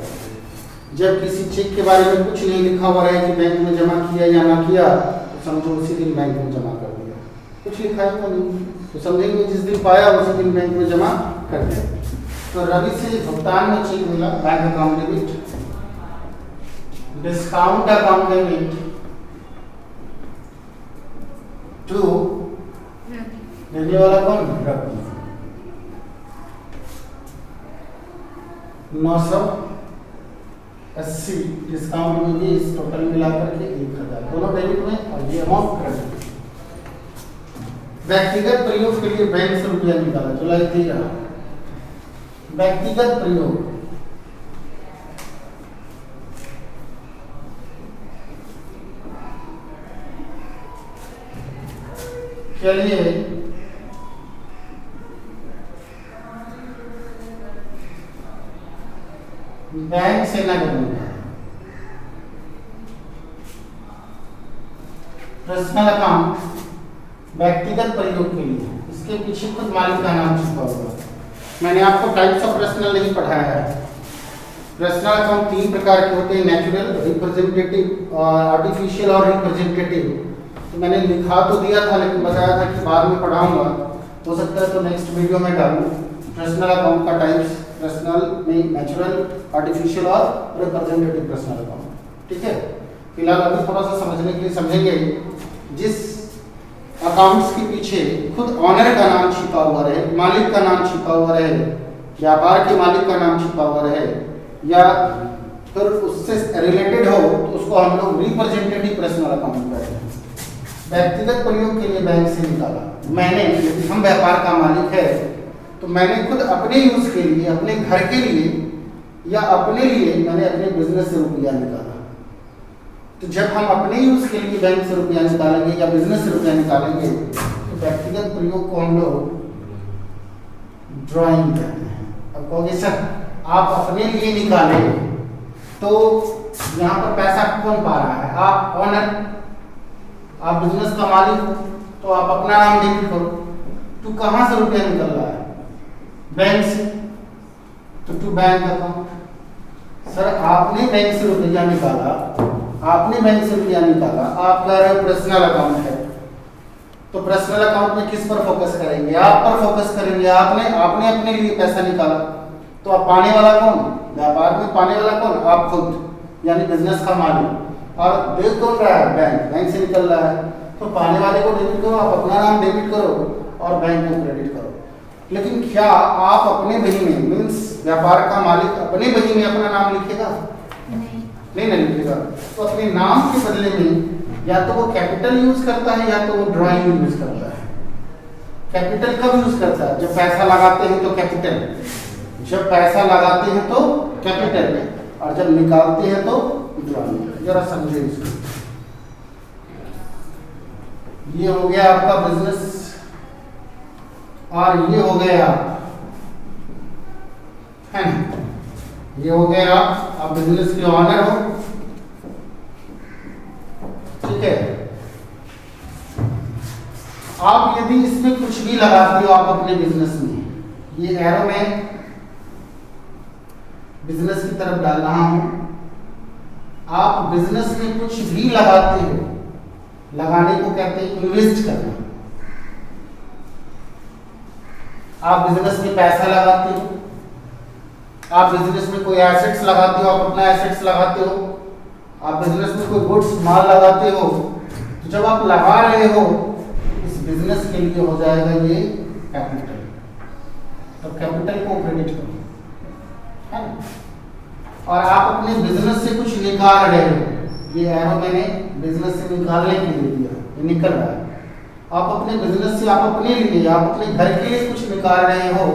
जब किसी चेक के बारे में कुछ नहीं लिखा हुआ है कि बैंक में जमा किया या ना किया, तो समझो उसी दिन बैंक में जमा कर दिया। कुछ लिखा है नहीं तो समझेंगे जिस दिन पाया उसी दिन बैंक में जमा कर दिया। तो रवि से भुगतान में चेक मिला, bank account debit. Discount account debit to देने वाला कौन? रवि। 980 डिस्काउंट में 20, टोटल मिलाकर के 1000, दोनों डेबिट में और ये अमाउंट क्रेडिट। व्यक्तिगत प्रयोग के लिए बैंक से रुपया निकाला, जुलाई 13। व्यक्तिगत प्रयोग के लिए बैंक से नकद मिला। पर्सनल अकाउंट व्यक्तिगत प्रयोग के लिए, इसके पीछे खुद मालिक का नाम छुपा हुआ है। मैंने आपको टाइप्स ऑफ पर्सनल नहीं पढ़ाया है। पर्सनल अकाउंट 3 प्रकार के होते हैं, नेचुरल, रिप्रेजेंटेटिव और आर्टिफिशियल और रिप्रेजेंटेटिव। तो मैंने लिखा तो दिया था लेकिन बताया था कि बाद में पढ़ाऊंगा, हो सकता है तो नेक्स्ट वीडियो में डालूं। पर्सनल अकाउंट का टाइप्स, पर्सनल में नेचुरल, आर्टिफिशियल और रिप्रेजेंटेटिव पर्सनल अकाउंट, ठीक है। फिलहाल अभी थोड़ा सा समझने के लिए समझेंगे। जिस अकाउंट्स के पीछे खुद ऑनर का नाम छिपा हुआ रहे, मालिक का नाम छिपा हुआ रहे, व्यापार के मालिक का नाम छिपा हुआ रहे, या फिर उससे रिलेटेड हो, तो उसको हम लोग रिप्रेजेंटेटिव पर्सनल अकाउंट कहते हैं। व्यक्तिगत प्रयोग के लिए बैंक से निकाला। मैंने, यदि हम व्यापार का मालिक है तो मैंने खुद अपने यूज के लिए, अपने घर के लिए या अपने लिए मैंने अपने बिजनेस से रुपया निकाला। तो जब हम अपने यूज के लिए बैंक से रुपया निकालेंगे या बिजनेस से रुपया निकालेंगे तो व्यक्तिगत प्रयोग को हम लोग ड्राइंग कहते हैं। अब कहोगे सर आप अपने लिए निकाले तो यहाँ पर पैसा कौन पा रहा है? आप ऑनर, आप बिजनेस का मालिक हो तो आप अपना नाम डेबिट करो। तो कहाँ से रुपया निकल रहा है? बैंक से, तो टू बैंक अकाउंट। सर आपने बैंक से रुपया निकाला, आपने बैंक से रुपया निकाला, आप कह रहे हो पर्सनल अकाउंट है, तो पर्सनल अकाउंट में किस पर फोकस करेंगे? आप पर फोकस करेंगे। आपने अपने लिए पैसा निकाला, तो आप पाने वाला कौन? व्यापार में पाने वाला कौन? आप खुद, यानी बिजनेस का मालिक। और देख कौन रहा है? बैंक से निकल रहा है। तो पाने वाले को डेबिट करो, आप अपना नाम डेबिट करो और बैंक को क्रेडिट करो। लेकिन क्या आप अपने बही में, मीन्स व्यापार का मालिक अपने बही में अपना नाम लिखेगा? नहीं लिखेगा। तो अपने नाम के बदले में या तो वो कैपिटल यूज करता है या तो वो ड्राइंग यूज करता है। कैपिटल कब यूज करता है? जब पैसा लगाते हैं तो कैपिटल, जब पैसा लगाते हैं तो कैपिटल, और जब निकालते हैं तो ड्राइंग। जरा समझे इसको। ये हो गया आपका बिजनेस और ये हो गया, है ना, ये हो गया आप बिजनेस के ऑनर हो, ठीक है। आप यदि इसमें कुछ भी लगाते हो, आप अपने बिजनेस में, ये एरो में बिजनेस की तरफ डाल रहा हूं, आप बिजनेस में कुछ भी लगाते हो, लगाने को कहते हैं इन्वेस्ट करना। आप बिजनेस में पैसा लगाते हो, आप बिजनेस में कोई एसेट्स लगाते हो, आप अपना एसेट्स लगाते हो, आप बिजनेस में कोई गुड्स माल लगाते हो, तो जब आप लगा रहे हो इस बिजनेस के लिए हो जाएगा ये कैपिटल। तो कैपिटल को क्रेडिट करो, है ना। और आप अपने बिजनेस से कुछ निकाल रहे हो, ये एरो मैंने बिजनेस से निकालने के लिए दिया, ये निकल रहा है। आप अपने बिजनेस से, आप अपने लिए, आप अपने घर के लिए कुछ निकाल रहे हो,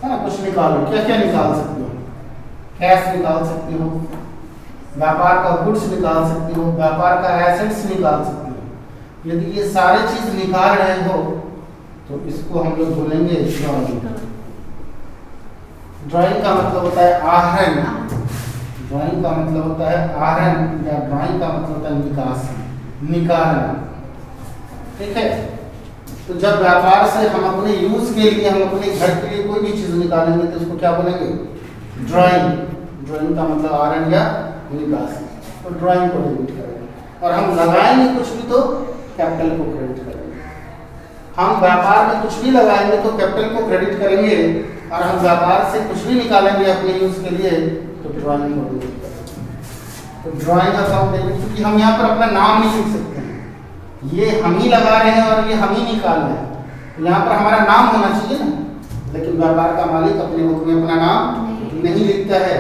है ना। कुछ निकालो, क्या क्या निकाल सकते हो? कैश निकाल सकते हो, व्यापार का गुड्स निकाल सकते हो, व्यापार का एसेट्स निकाल सकते हो। यदि ये सारे चीज निकाल रहे हो तो इसको हम लोग बोलेंगे ड्राइंग। ड्राइंग का मतलब होता है आहरण, ड्राइंग का मतलब होता है आहरण, या ड्राइंग का मतलब होता है निकास, निकालना, ठीक है। तो जब व्यापार से हम अपने यूज के लिए, हम अपने घर के लिए कोई भी चीज निकालेंगे तो इसको क्या बोलेंगे? ड्राइंग। ड्राइंग का मतलब आहरण या निकास। तो ड्राइंग को डेबिट करेंगे, और हम लगाएंगे कुछ भी तो कैपिटल को क्रेडिट करेंगे। हम व्यापार में कुछ भी लगाएंगे तो कैपिटल को क्रेडिट करेंगे, और हम व्यापार से कुछ भी निकालेंगे अपने यूज के लिए तो ड्राइंग को डेबिट करेंगे। तो ड्राइंग अकाउंट डेबिट, क्योंकि हम यहाँ पर अपना नाम नहीं लिख सकते हैं, ये हम ही लगा रहे हैं और ये हम ही निकाल रहे हैं, तो यहाँ पर हमारा नाम होना चाहिए ना। लेकिन व्यापार का मालिक अपने बुक में अपना नाम नहीं लिखता है,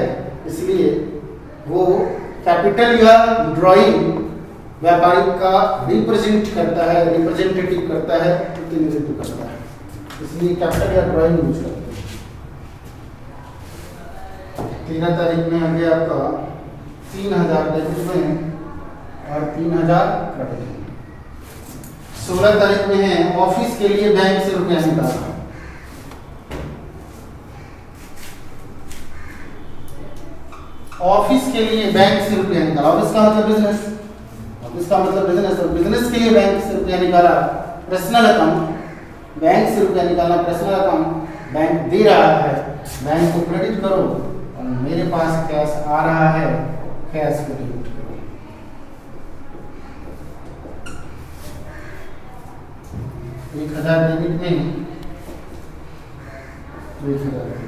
इसलिए वो कैपिटल या ड्राइंग व्यापारिक का रिप्रेजेंट करता है, रिप्रेजेंटेटिव करता है, प्रतिनिधित्व करता है, इसलिए कैपिटल या ड्राइंग यूज करते हैं। 13 तारीख में आ गया आपका 3000 डेबिट में और 3000 क्रेडिट में। 16 तारीख में है ऑफिस के लिए बैंक से रुपया निकालना। ऑफिस के लिए बैंक से रुपया निकाला, ऑफिस का मतलब बिजनेस, ऑफिस का मतलब बिजनेस, और बिजनेस के लिए बैंक से रुपया निकाला। पर्सनल अकाउंट, बैंक से रुपया निकालना, पर्सनल अकाउंट, बैंक दे रहा है, बैंक को क्रेडिट करो, और मेरे पास कैश आ रहा है, कैश को डेबिट करो। एक 1000 डेबिट में 1000 1000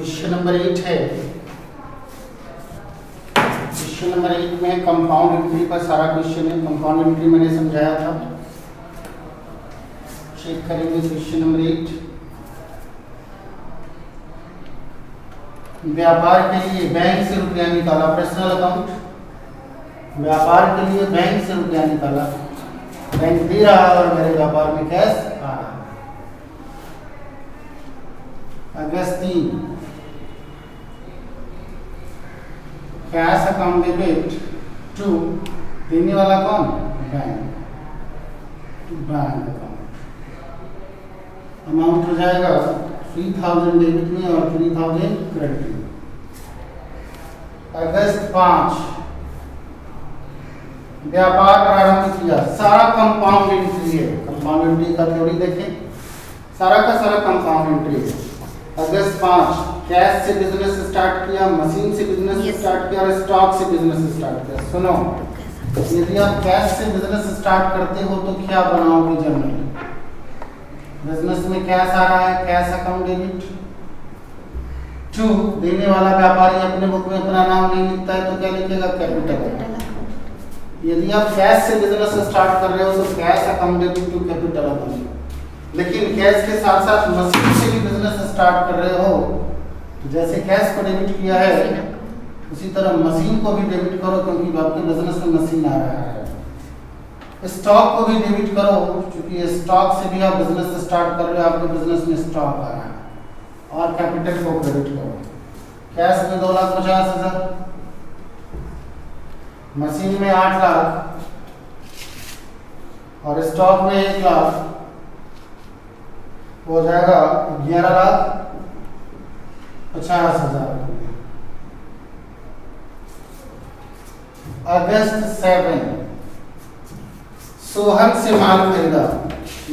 क्वेश्चन नंबर 8 है। क्वेश्चन नंबर 8 में कंपाउंड एंट्री पर सारा क्वेश्चन है। कंपाउंड एंट्री मैंने समझाया था। चेक करेंगे क्वेश्चन नंबर 8। व्यापार के लिए बैंक से रुपया निकाला, पर्सनल अकाउंट। व्यापार के लिए बैंक से रुपया निकाला, बैंक दे रहा है और मेरे व्यापार में कैश आ रहा है। अगस्त 3, कैश अकाउंट डेबिट टू, देने वाला कौन? Bank, bank account. अमाउंट हो जाएगा 3000 डेबिट में और 3000 क्रेडिट में। अगस्त 5, व्यापार प्रारंभ किया, सारा कंपाउंड एंट्री है। कंपाउंड एंट्री का थ्योरी देखें, सारा का सारा कंपाउंड एंट्री है। अगस्त 5, कैश से बिजनेस स्टार्ट किया, मशीन से बिजनेस स्टार्ट किया और स्टॉक से बिजनेस स्टार्ट किया। सुनो, यदि आप कैश से बिजनेस स्टार्ट करते हो तो क्या बनाओगे? जनरली बिजनेस में कैश आ रहा है, कैश अकाउंट डेबिट टू, देने वाला व्यापारी अपने बुक में अपना नाम नहीं लिखता है तो क्या लिखेगा? कैपिटल। यदि आप कैश से बिजनेस स्टार्ट कर रहे हो तो cash account debit to capital account. लेकिन कैश के साथ साथ मशीन से भी बिजनेस स्टार्ट कर रहे हो तो जैसे कैश को डेबिट किया है उसी तरह मशीन को भी डेबिट करो, क्योंकि आपके बिजनेस में मशीन आ रहा है। स्टॉक को भी डेबिट करो, क्योंकि स्टॉक से भी आप बिजनेस स्टार्ट कर रहे हो, आपके बिजनेस में स्टॉक आ रहा है। और कैपिटल को क्रेडिट करो। कैश में 2,50,000, मशीन में 8 लाख और स्टॉक में 1 लाख, हो जाएगा 11,50,000। अगस्त 7, सोहन से माल खरीदा।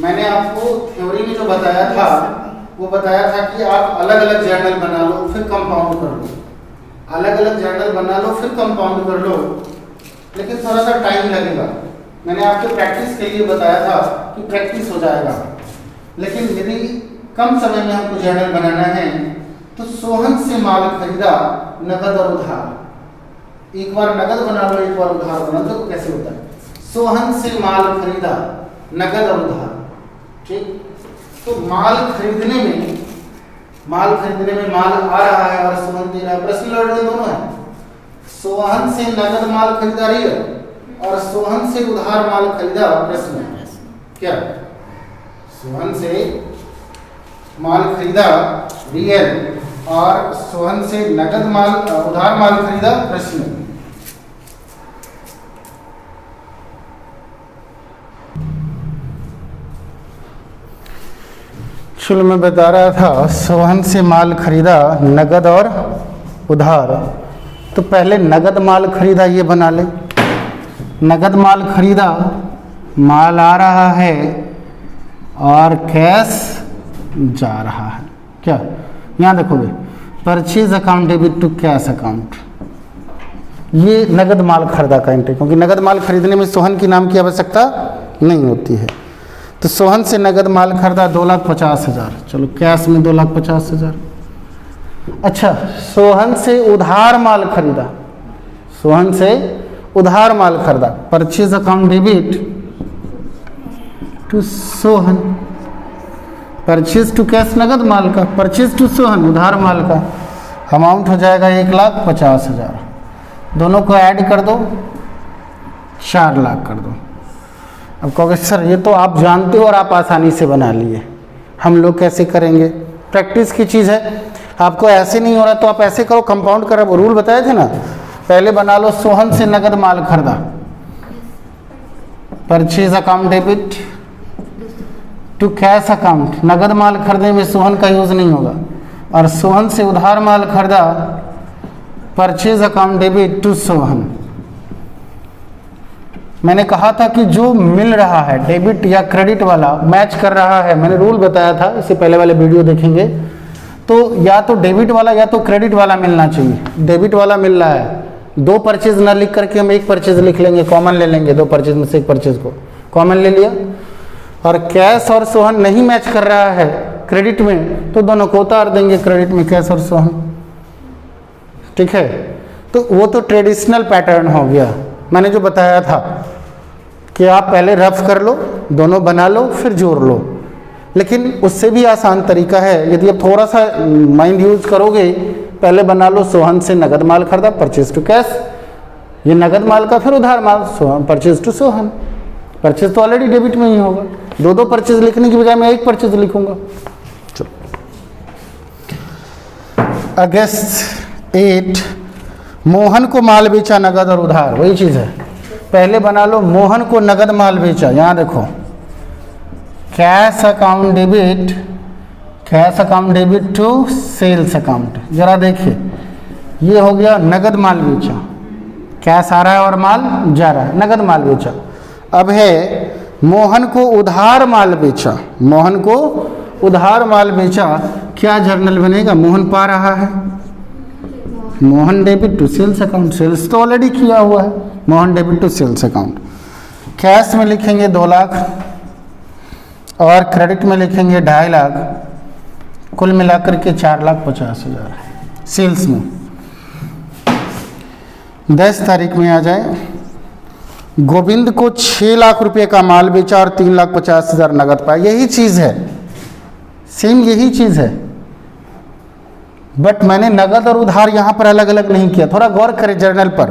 मैंने आपको थ्योरी में जो बताया था वो बताया था कि आप अलग अलग जर्नल बना लो फिर कंपाउंड कर लो, अलग अलग जर्नल बना लो फिर कंपाउंड कर लो, लेकिन थोड़ा सा टाइम लगेगा। मैंने आपके प्रैक्टिस के लिए बताया था कि प्रैक्टिस हो जाएगा, लेकिन यदि कम समय में हमको जर्नल बनाना है तो सोहन से माल खरीदा, नकद और उधार। एक बार नकद बना लो, एक बार उधार बना लो, तो कैसे होता है? सोहन से माल खरीदा, नकद और उधार। ठीक, तो माल खरीदने में माल आ रहा है और सोहन दे रहा है, पर्सनल ऑर्डर दोनों है। सोहन से नकद माल खरीदा रियल और सोहन से उधार माल खरीदा पर्सनल। क्या? सोहन से माल खरीदा रियल और सोहन से नकद माल उधार माल खरीदा पर्सनल। चलो मैं बता रहा था, सोहन से माल खरीदा नगद और उधार। तो पहले नगद माल खरीदा ये बना ले। नगद माल खरीदा, माल आ रहा है और कैश जा रहा है। क्या? यहाँ देखोगे, purchase account debit to cash account, ये नगद माल खरीदा का एंट्री, क्योंकि नगद माल खरीदने में सोहन के नाम की आवश्यकता नहीं होती है। तो सोहन से नगद माल खरीदा 2,50,000। चलो कैश में 2,50,000। अच्छा, सोहन से उधार माल खरीदा, सोहन से उधार माल खरीदा, purchase account debit to Sohan, purchase to cash नगद माल का, परचेज टू सोहन उधार माल का। अमाउंट हो जाएगा 1,50,000। दोनों को ऐड कर दो, 4 लाख कर दो। अब कहोगे सर ये तो आप जानते हो और आप आसानी से बना लिए, हम लोग कैसे करेंगे? प्रैक्टिस की चीज़ है। आपको ऐसे नहीं हो रहा तो आप ऐसे करो, कंपाउंड करो। रूल बताए थे ना, पहले बना लो सोहन से नगद माल खरीदा, purchase account debit to cash account, नगद माल खरीदने में सोहन का यूज नहीं होगा। और सोहन से उधार माल खरीदा, purchase account debit to Sohan. मैंने कहा था कि जो मिल रहा है डेबिट या क्रेडिट वाला मैच कर रहा है, मैंने रूल बताया था, इससे पहले वाले वीडियो देखेंगे तो या तो डेबिट वाला या तो क्रेडिट वाला मिलना चाहिए। डेबिट वाला मिल रहा है, 2 परचेज ना लिख करके हम 1 परचेज लिख लेंगे, कॉमन ले लेंगे, 2 परचेज में से 1 परचेज को कॉमन ले लिया। और कैश और सोहन नहीं मैच कर रहा है क्रेडिट में तो दोनों को उतार देंगे क्रेडिट में, कैश और सोहन। ठीक है, तो वो तो ट्रेडिशनल पैटर्न हो गया, मैंने जो बताया था कि आप पहले रफ कर लो, दोनों बना लो, फिर जोड़ लो। लेकिन उससे भी आसान तरीका है, यदि आप थोड़ा सा माइंड यूज करोगे, पहले बना लो सोहन से नगद माल खरीदा, परचेज टू कैश, ये नगद माल का फिर उधार माल, Sohan purchase to Sohan, purchase तो ऑलरेडी डेबिट में ही होगा, दो परचेज लिखने की बजाय मैं एक परचेज लिखूंगा। चलो, अगस्त 8, मोहन को माल बेचा नगद और उधार, वही चीज है, पहले बना लो मोहन को नगद माल बेचा, यहां देखो cash account debit, cash account debit to sales account, जरा देखिए ये हो गया नगद माल बेचा, कैश आ रहा है और माल जा रहा है, नगद माल बेचा। अब है मोहन को उधार माल बेचा, मोहन को उधार माल बेचा, क्या जर्नल बनेगा? मोहन पा रहा है, Mohan debit to sales account, sales तो ऑलरेडी किया हुआ है, Mohan debit to sales account. Cash में लिखेंगे 2 लाख और क्रेडिट में लिखेंगे 2.5 लाख, कुल मिलाकर के 4,50,000 सेल्स में। 10 तारीख में आ जाए, गोविंद को 6 लाख रुपए का माल बेचा और 3,50,000 नगद पाया, यही चीज है, सेम यही चीज है, बट मैंने नगद और उधार यहां पर अलग अलग नहीं किया, थोड़ा गौर करें जर्नल पर।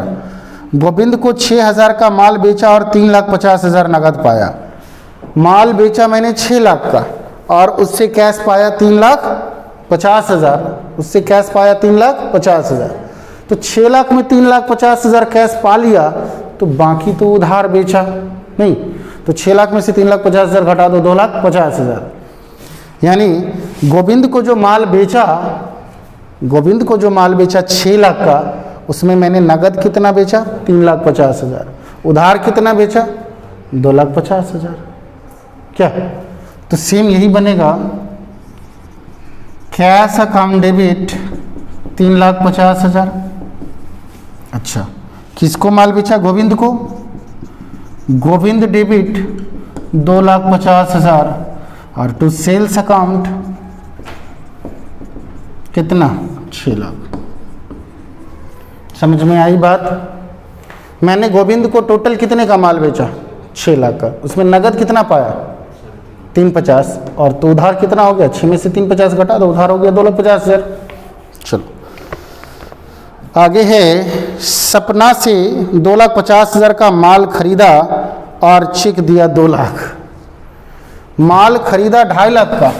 गोविंद को 6,000 का माल बेचा और 3,50,000 नगद पाया, माल बेचा मैंने 6 लाख का और उससे कैश पाया 3,50,000, उससे कैश पाया 3,50,000, तो 6 लाख में 3,50,000 कैश पा लिया, तो बाकी तो उधार बेचा नहीं, तो 6 लाख में से 3,50,000 घटा दो, 2,50,000, यानी गोविंद को जो माल बेचा, गोविंद को जो माल बेचा 6 लाख का, उसमें मैंने नगद कितना बेचा? 3,50,000, उधार कितना बेचा? 2,50,000, क्या? तो सेम यही बनेगा, कैश अकाउंट डेबिट 3,50,000, अच्छा किसको माल बेचा? गोविंद को, गोविंद डेबिट 2,50,000 और टू सेल्स अकाउंट कितना? 6 लाख। समझ में आई बात? मैंने गोविंद को टोटल कितने का माल बेचा? 6 लाख का, उसमें नगद कितना पाया? 350, और तो उधार कितना हो गया? 6 में से 350 घटा दो, उधार हो गया 2,50,000। चलो आगे है, सपना से 2,50,000 का माल खरीदा और चेक दिया 2 लाख। माल खरीदा 2.5 लाख का,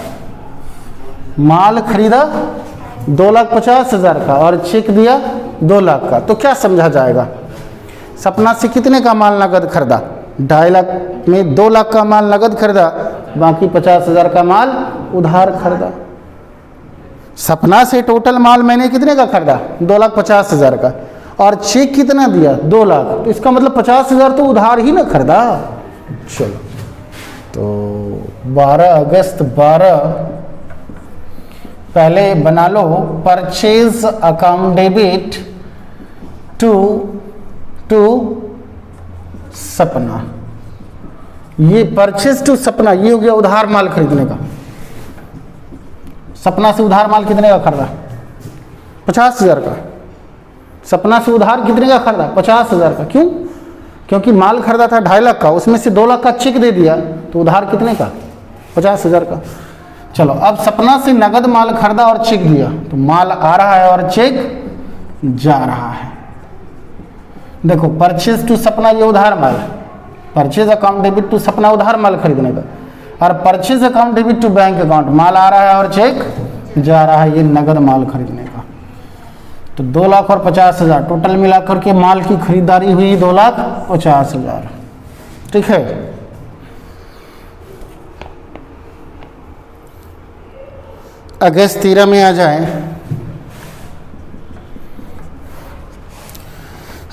माल खरीदा 2,50,000 का और चेक दिया 2 लाख का, तो क्या समझा जाएगा? सपना से कितने का माल नगद खरीदा? 2.5 लाख में 2 लाख का माल नगद खरीदा, बाकी 50,000 का माल उधार खरीदा। सपना से टोटल माल मैंने कितने का खरीदा? 2,50,000 का, और चेक कितना दिया? 2 लाख, तो इसका मतलब 50,000 तो उधार ही ना खरीदा। चलो तो 12 अगस्त 12, पहले बना लो purchase account debit to Sapna, ये परचेज टू सपना, ये हो गया उधार माल खरीदने का। सपना से उधार माल कितने का खरीदा? 50,000 का। सपना से उधार कितने का खरीदा? 50,000 का। क्यों? क्योंकि माल खरीदा था 2.5 लाख का, उसमें से 2 लाख का चेक दे दिया, तो उधार कितने का? 50,000 का। चलो अब सपना से नगद माल खरीदा और चेक दिया, तो माल आ रहा है और चेक जा रहा है। देखो परचेज टू सपना, ये उधार माल, purchase account debit to Sapna उधार माल खरीदने का, और purchase account debit to bank account, माल आ रहा है और चेक जा रहा है, ये नगद माल खरीदने का। तो 2 लाख और 50,000 टोटल मिलाकर के माल की खरीदारी हुई 2,50,000। ठीक है, अगस्त 13 में आ जाए,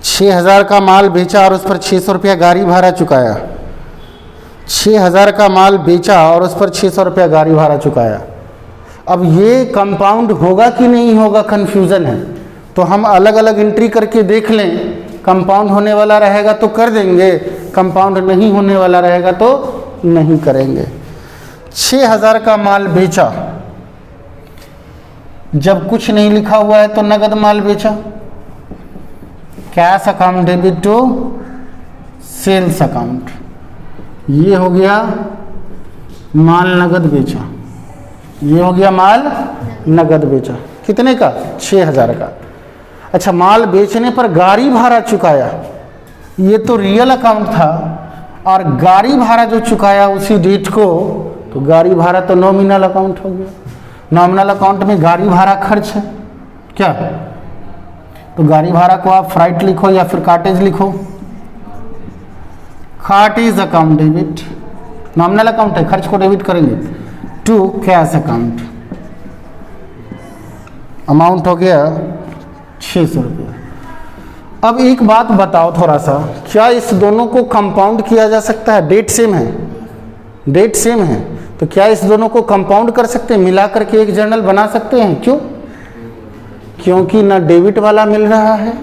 6,000 का माल बेचा और उस पर 600 रुपया गाड़ी भाड़ा चुकाया। 6,000 का माल बेचा और उस पर 600 रुपया गाड़ी भाड़ा चुकाया। अब ये कंपाउंड होगा कि नहीं होगा, कंफ्यूजन है, तो हम अलग अलग एंट्री करके देख लें। कंपाउंड होने वाला रहेगा तो कर देंगे, कंपाउंड नहीं होने वाला रहेगा तो नहीं करेंगे। 6,000 का माल बेचा, जब कुछ नहीं लिखा हुआ है तो नगद माल बेचा, cash account debit to sales account. ये हो गया माल नगद बेचा, ये हो गया माल नगद बेचा। कितने का? 6000 का। अच्छा, माल बेचने पर गाड़ी भाड़ा चुकाया, ये तो रियल अकाउंट था, और गाड़ी भाड़ा जो चुकाया उसी डेट को, तो गाड़ी भाड़ा तो नॉमिनल अकाउंट हो गया। नॉमिनल अकाउंट में गाड़ी भाड़ा खर्च है क्या? तो गाड़ी भाड़ा को आप फ्राइट लिखो या फिर कार्टेज लिखो। Cartage account debit, nominal account है, खर्च को डेबिट करेंगे, टू कैश अकाउंट। अमाउंट हो गया 600 रुपया। अब एक बात बताओ थोड़ा सा, क्या इस दोनों को कंपाउंड किया जा सकता है? डेट सेम है, डेट सेम है, तो क्या इस दोनों को कंपाउंड कर सकते हैं, मिला करके एक जर्नल बना सकते हैं? क्यों? क्योंकि ना डेबिट वाला मिल रहा है,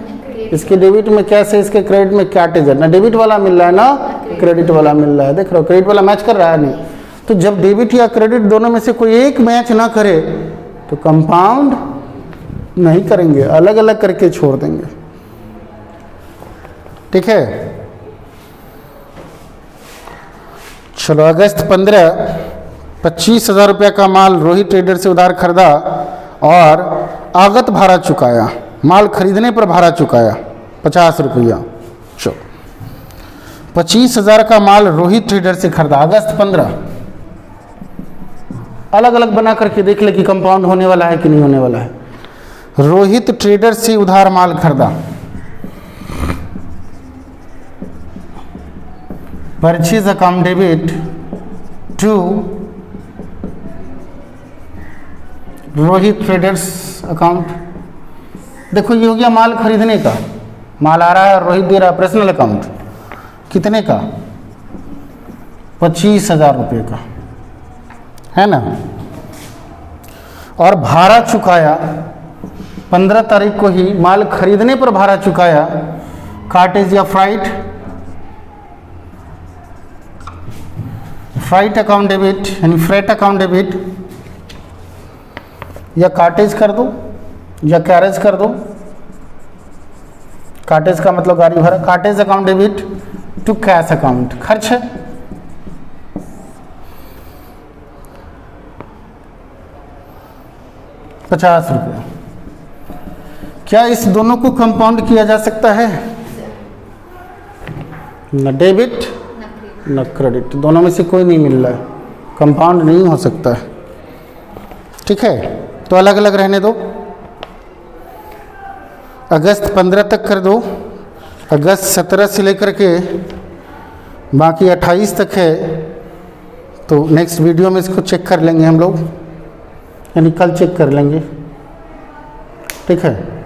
इसके डेबिट में कैश है, इसके क्रेडिट में कार्टेज है, ना डेबिट वाला मिल रहा है ना क्रेडिट वाला मिल रहा है। देख रहे हो, क्रेडिट वाला मैच कर रहा है नहीं। तो जब डेबिट या क्रेडिट दोनों में से कोई एक मैच ना करे तो कंपाउंड नहीं करेंगे, अलग अलग करके छोड़ देंगे। ठीक है, चलो। अगस्त 15 25,000 रुपया का माल रोहित ट्रेडर से उधार खरीदा और आगत भाड़ा चुकाया। माल खरीदने पर भाड़ा चुकाया 50 रुपया। चलो, 25,000 का माल रोहित ट्रेडर से खरीदा अगस्त 15। अलग अलग बना करके देख ले कि कंपाउंड होने वाला है कि नहीं होने वाला है। रोहित ट्रेडर से उधार माल खरीदा, purchase account debit to Rohit traders account. देखो, ये हो गया माल खरीदने का, माल आ रहा है और रोहित दे रहा है, पर्सनल अकाउंट। कितने का? 25,000 रुपये का, है ना। और भाड़ा चुकाया 15 तारीख को ही, माल खरीदने पर भाड़ा चुकाया, कार्टेज या फ्राइट, फ्राइट अकाउंट डेबिट यानी फ्रेट अकाउंट डेबिट, या कार्टेज कर दो या कैरेज कर दो। कार्टेज का मतलब गाड़ी भाड़ा, cartage account debit to cash account, खर्च है। ₹50। क्या इस दोनों को कंपाउंड किया जा सकता है? न डेबिट न क्रेडिट, दोनों में से कोई नहीं मिल रहा है, कंपाउंड नहीं हो सकता है। ठीक है, तो अलग अलग रहने दो। अगस्त 15 तक कर दो, अगस्त 17 से लेकर के बाकी 28 तक है। तो नेक्स्ट वीडियो में इसको चेक कर लेंगे हम लोग, यानी कल चेक कर लेंगे। ठीक है।